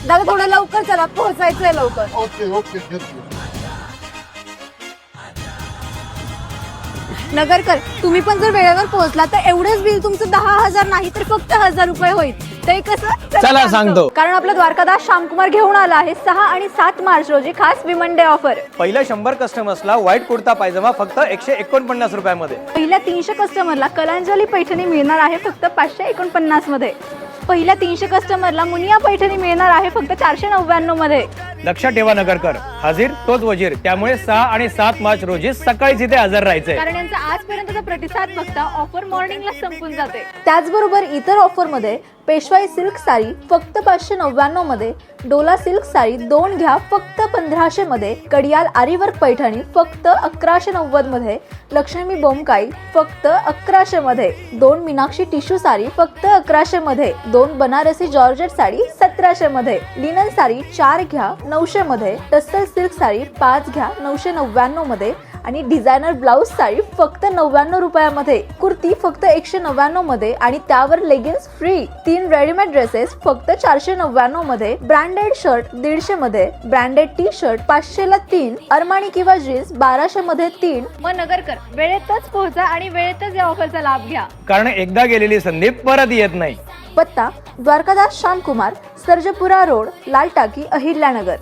दादा थोडं लवकर चला, पोहोचायचंय लवकर. ओके ओके घेतलं. नगरकर, तुम्ही पण जर वेळेवर पोहोचला तर एवढंच बिल तुमचं 10,000 नाही तर फक्त 1,000 रुपये होईल. ते कसं? चला सांगतो. कारण आपला द्वारकादास श्यामकुमार घेऊन आला आहे 6 आणि 7 मार्च रोजी खास विमन डे ऑफर. पहिल्या 100 कस्टमर्सला व्हाईट कुर्ता पायजमा फक्त 149 रुपयामध्ये. पहिल्या 300 कस्टमरला कलांजली पैठणी मिळणार आहे फक्त 549 मध्ये. पहिल्या 300 कस्टमरला मुनिया पैठणी मिळणार आहे फक्त 499 मध्ये. लक्षात ठेवा नगरकर, हाजीर तोच वजीर. त्यामुळे 6 आणि 7 मार्च रोजी सकाळीच इथे हजर राहायचंय. कारण यांचा आजपर्यंतचा प्रतिसाद बघता ऑफर मॉर्निंगला संपून जाते. त्याचबरोबर इतर ऑफर मध्ये पेशवाई सिल्क साडी फक्त 599 मध्ये, डोला सिल्क साडी 2 घ्या फक्त 1500 मध्ये, कडियाल आरीवर्क पैठणी फक्त 1190 मध्ये, लक्ष्मी बोमकाई फक्त 1100 मध्ये, 2 मीनाक्षी टिश्यू साडी फक्त 1100 मध्ये, 2 बनारसी जॉर्जेट साडी 1700 मध्ये, लिनन साडी 4 घ्या 900 मध्ये, टस्सल सिल्क साडी 5 घ्या 999 मध्ये आणि डिझायनर ब्लाउज साडी फक्त 99 रुपयामध्ये, कुर्ती फक्त 199 मध्ये आणि त्यावर लेगिन्स फ्री, 3 रेडीमेड ड्रेसेस फक्त 499 मध्ये, ब्रँडेड शर्ट 150 मध्ये, ब्रँडेड टी शर्ट 500 ला 3, अरमानी किंवा जीन्स 1200 मध्ये 3. मग नगरकर, वेळेतच पोहोचा आणि वेळेतच या ऑफरचा लाभ घ्या. कारण एकदा गेलेली संधी परत येत नाही. पत्ता द्वारकादास श्यामकुमार, सर्जपुरा रोड, लाल टाकी, अहिल्यानगर.